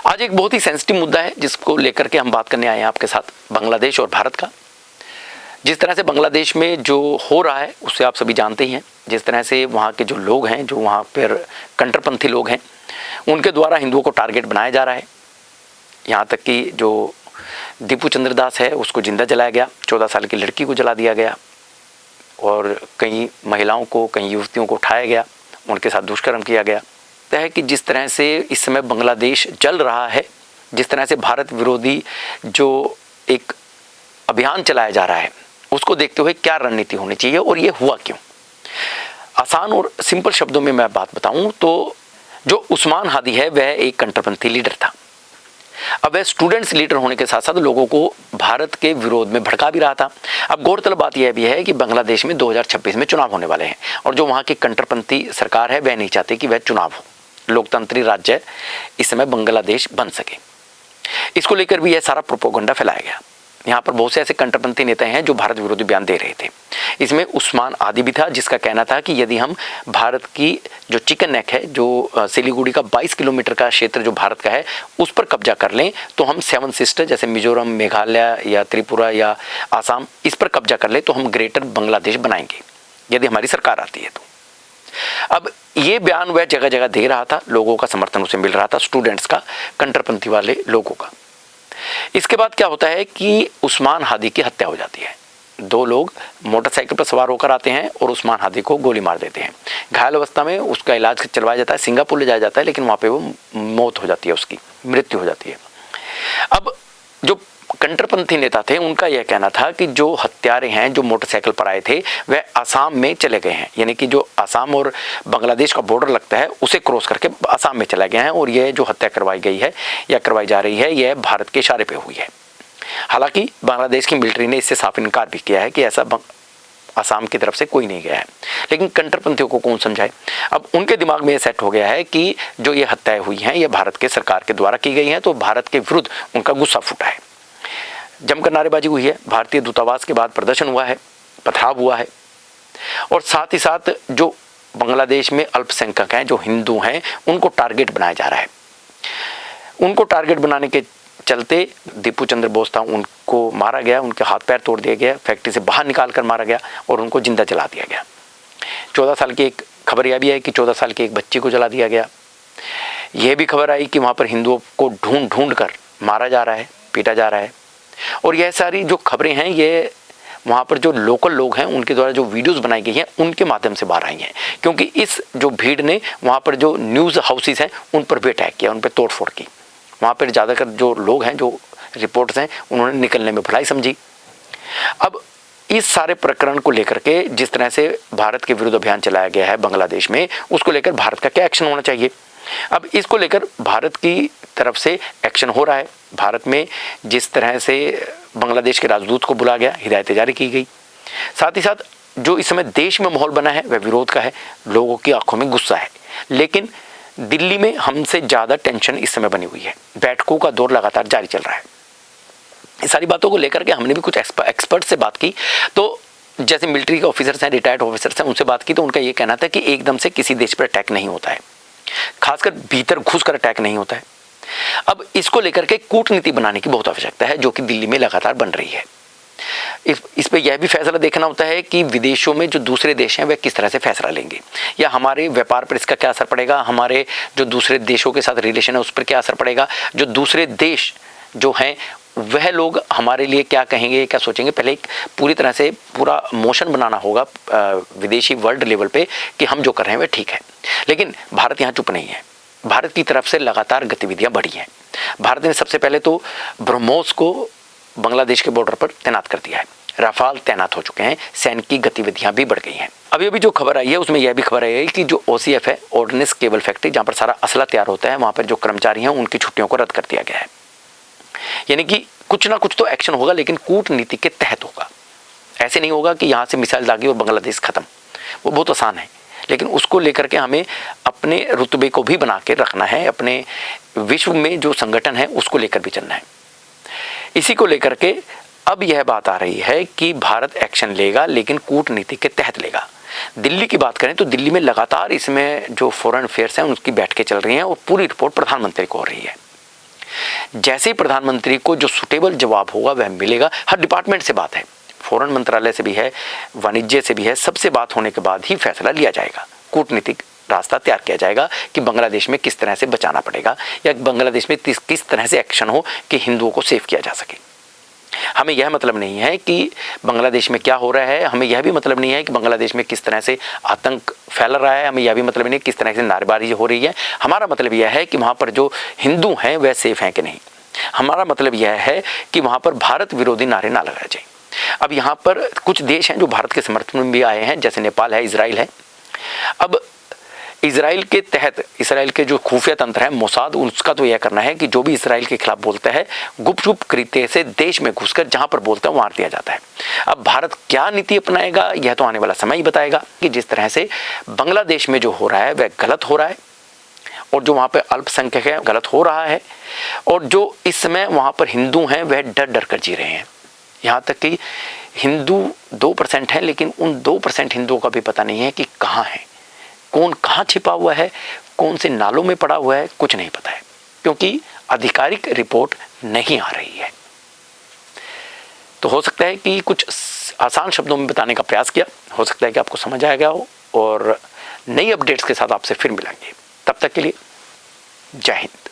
आज एक बहुत ही सेंसिटिव मुद्दा है जिसको लेकर के हम बात करने आए हैं आपके साथ, बांग्लादेश और भारत का। जिस तरह से बांग्लादेश में जो हो रहा है उससे आप सभी जानते ही हैं। जिस तरह से वहाँ के जो लोग हैं, जो वहाँ पर कट्टरपंथी लोग हैं, उनके द्वारा हिंदुओं को टारगेट बनाया जा रहा है। यहाँ तक कि जो दीपू चंद्र दास है उसको जिंदा जलाया गया, 14 साल की लड़की को जला दिया गया और कई महिलाओं को, कई युवतियों को उठाया गया, उनके साथ दुष्कर्म किया गया। है कि जिस तरह से इस समय बांग्लादेश चल रहा है, जिस तरह से भारत विरोधी जो एक अभियान चलाया जा रहा है, उसको देखते हुए क्या रणनीति होनी चाहिए और ये हुआ क्यों। आसान और सिंपल शब्दों में मैं बात बताऊं तो जो उस्मान हादी है वह एक कट्टरपंथी लीडर था। अब वह स्टूडेंट्स लीडर होने के साथ साथ लोगों को भारत के विरोध में भड़का भी रहा था। अब गौरतलब बात यह भी है कि बांग्लादेश में 2026 में चुनाव होने वाले हैं और जो वहाँ की कट्टरपंथी सरकार है वह नहीं चाहती कि वह चुनाव हो, लोकतंत्री राज्य इस समय बांग्लादेश बन सके। इसको लेकर भी यह सारा प्रोपोगंडा फैलाया गया। यहाँ पर बहुत से ऐसे कट्टरपंथी नेता हैं जो भारत विरोधी बयान दे रहे थे। इसमें उस्मान हादी भी था, जिसका कहना था कि यदि हम भारत की जो चिकन नेक है, जो सिलीगुड़ी का 22 किलोमीटर का क्षेत्र जो भारत का है, उस पर कब्जा कर लें तो हम 7 सिस्टर जैसे मिजोरम, मेघालय या त्रिपुरा या आसाम, इस पर कब्जा कर ले तो हम ग्रेटर बांग्लादेश बनाएंगे यदि हमारी सरकार आती है तो। अब ये बयान वह जगह जगह दे रहा था, लोगों का समर्थन उसे मिल रहा था, स्टूडेंट्स का, कट्टरपंथी वाले लोगों का। इसके बाद क्या होता है कि उस्मान हादी की हत्या हो जाती है। 2 लोग मोटरसाइकिल पर सवार होकर आते हैं और उस्मान हादी को गोली मार देते हैं। घायल अवस्था में उसका इलाज चलवाया जाता है, सिंगापुर ले जाया जाता है, लेकिन वहाँ पे वो मौत हो जाती है, उसकी मृत्यु हो जाती है। अब जो कट्टरपंथी नेता थे उनका यह कहना था कि जो हत्यारे हैं, जो मोटरसाइकिल पर आए थे, वह आसाम में चले गए हैं, यानी कि जो आसाम और बांग्लादेश का बॉर्डर लगता है उसे क्रॉस करके आसाम में चले गए हैं और यह जो हत्या करवाई गई है या करवाई जा रही है, यह भारत के इशारे पे हुई है। हालांकि बांग्लादेश की मिलिट्री ने इससे साफ इनकार भी किया है कि ऐसा आसाम की तरफ से कोई नहीं गया है, लेकिन कट्टरपंथियों को कौन समझाए। अब उनके दिमाग में यह सेट हो गया है कि जो ये हत्याएं हुई हैं ये भारत के सरकार के द्वारा की गई हैं, तो भारत के विरुद्ध उनका गुस्सा फूटा है। जमकर नारेबाजी हुई है, भारतीय दूतावास के बाद प्रदर्शन हुआ है, पथराव हुआ है और साथ ही साथ जो बांग्लादेश में अल्पसंख्यक हैं, जो हिंदू हैं, उनको टारगेट बनाया जा रहा है। उनको टारगेट बनाने के चलते दीपू चंद्र बोस था, उनको मारा गया, उनके हाथ पैर तोड़ दिए गए, फैक्ट्री से बाहर निकाल कर मारा गया और उनको जिंदा जला दिया गया। 14 साल की एक खबर यह भी है कि 14 साल की एक बच्ची को जला दिया गया। यह भी खबर आई कि वहाँ पर हिंदुओं को ढूंढ ढूंढ कर मारा जा रहा है, पीटा जा रहा है। और यह सारी जो खबरें हैं ये वहाँ पर जो लोकल लोग हैं उनके द्वारा जो वीडियोस बनाई गई हैं उनके माध्यम से बाहर आई हैं, क्योंकि इस जो भीड़ ने वहाँ पर जो न्यूज़ हाउसेस हैं उन पर भी अटैक किया, उन पर तोड़फोड़ की। वहाँ पर ज़्यादातर जो लोग हैं, जो रिपोर्टर्स हैं, उन्होंने निकलने में भलाई समझी। अब इस सारे प्रकरण को लेकर के जिस तरह से भारत के विरुद्ध अभियान चलाया गया है बांग्लादेश में, उसको लेकर भारत का क्या एक्शन होना चाहिए। अब इसको लेकर भारत की तरफ से एक्शन हो रहा है। भारत में जिस तरह से बांग्लादेश के राजदूत को बुलाया गया, हिदायतें जारी की गई, साथ ही साथ जो इस समय देश में माहौल बना है वह विरोध का है, लोगों की आंखों में गुस्सा है। लेकिन दिल्ली में हमसे ज़्यादा टेंशन इस समय बनी हुई है, बैठकों का दौर लगातार जारी चल रहा है। इस सारी बातों को लेकर के हमने भी कुछ एक्सपर्ट से बात की, तो जैसे मिलिट्री के ऑफिसर्स हैं, रिटायर्ड ऑफिसर्स हैं, उनसे बात की तो उनका ये कहना था कि एकदम से किसी देश पर अटैक नहीं होता है, खासकर भीतर घुसकर अटैक नहीं होता है। अब इसको लेकर के कूटनीति बनाने की बहुत आवश्यकता है, जो कि दिल्ली में लगातार बन रही है। इस पे यह भी फैसला देखना होता है कि विदेशों में जो दूसरे देश हैं वे किस तरह से फैसला लेंगे, या हमारे व्यापार पर इसका क्या असर पड़ेगा, हमारे जो दूसरे देशों के साथ रिलेशन है उस पर क्या असर पड़ेगा, जो दूसरे देश जो हैं वह लोग हमारे लिए क्या कहेंगे, क्या सोचेंगे। पहले एक पूरी तरह से पूरा मोशन बनाना होगा विदेशी वर्ल्ड लेवल पे कि हम जो कर रहे हैं वह ठीक है। लेकिन भारत यहाँ चुप नहीं है, भारत की तरफ से लगातार गतिविधियां बढ़ी हैं। भारत ने सबसे पहले तो ब्रह्मोस को बांग्लादेश के बॉर्डर पर तैनात कर दिया है, राफाल तैनात हो चुके हैं, सैन्य की गतिविधियां भी बढ़ गई हैं। अभी अभी जो खबर आई है उसमें यह भी खबर आई है कि जो OCF है, ऑर्डिनेंस केबल फैक्ट्री, जहाँ पर सारा असला तैयार होता है, वहाँ पर जो कर्मचारी हैं उनकी छुट्टियों को रद्द कर दिया गया है। यानी कि कुछ ना कुछ तो एक्शन होगा, लेकिन कूटनीति के तहत होगा। ऐसे नहीं होगा कि यहाँ से मिसाइल दागी और बांग्लादेश खत्म, वो बहुत आसान है। लेकिन उसको लेकर के हमें अपने रुतबे को भी बना के रखना है, अपने विश्व में जो संगठन है उसको लेकर भी चलना है। इसी को लेकर के अब यह बात आ रही है कि भारत एक्शन लेगा, लेकिन कूटनीति के तहत लेगा। दिल्ली की बात करें तो दिल्ली में लगातार इसमें जो फॉरेन अफेयर्स हैं उसकी बैठकें चल रही हैं और पूरी रिपोर्ट प्रधानमंत्री को हो रही है। जैसे ही प्रधानमंत्री को जो सुटेबल जवाब होगा वह मिलेगा। हर डिपार्टमेंट से बात है, फॉरेन मंत्रालय से भी है, वाणिज्य से भी है, सबसे बात होने के बाद ही फैसला लिया जाएगा। कूटनीतिक रास्ता तैयार किया जाएगा कि बांग्लादेश में किस तरह से बचाना पड़ेगा या बांग्लादेश में किस तरह से एक्शन हो कि हिंदुओं को सेव किया जा सके। हमें यह मतलब नहीं है कि बांग्लादेश में क्या हो रहा है, हमें यह भी मतलब नहीं है कि बांग्लादेश में किस तरह से आतंक फैल रहा है, हमें यह भी मतलब नहीं है किस तरह से नारेबाजी हो रही है। हमारा मतलब यह है कि वहाँ पर जो हिंदू हैं वह सेफ हैं कि नहीं। हमारा मतलब यह है कि वहाँ पर भारत विरोधी नारे ना लगाए जाए। अब यहाँ पर कुछ देश हैं जो भारत के समर्थन में भी आए हैं, जैसे नेपाल है, इजराइल है। अब इजराइल के तहत इजराइल के जो खुफिया तंत्र है मोसाद, उसका तो यह करना है कि जो भी इजराइल के खिलाफ बोलता है गुपचुप तरीके से देश में घुसकर जहां पर बोलता है वहां दिया जाता है। अब भारत क्या नीति अपनाएगा यह तो आने वाला समय ही बताएगा कि जिस तरह से बांग्लादेश में जो हो रहा है वह गलत हो रहा है और जो वहां पर अल्पसंख्यक है गलत हो रहा है और जो इस समय वहां पर हिंदू हैं वह डर डर कर जी रहे हैं। यहाँ तक कि हिंदू 2% हैं, लेकिन उन 2% हिंदुओं का भी पता नहीं है कि कहाँ है, कौन कहाँ छिपा हुआ है, कौन से नालों में पड़ा हुआ है, कुछ नहीं पता है, क्योंकि आधिकारिक रिपोर्ट नहीं आ रही है। तो हो सकता है कि कुछ आसान शब्दों में बताने का प्रयास किया, हो सकता है कि आपको समझ आ गया हो और नई अपडेट्स के साथ आपसे फिर मिलेंगे। तब तक के लिए जय हिंद।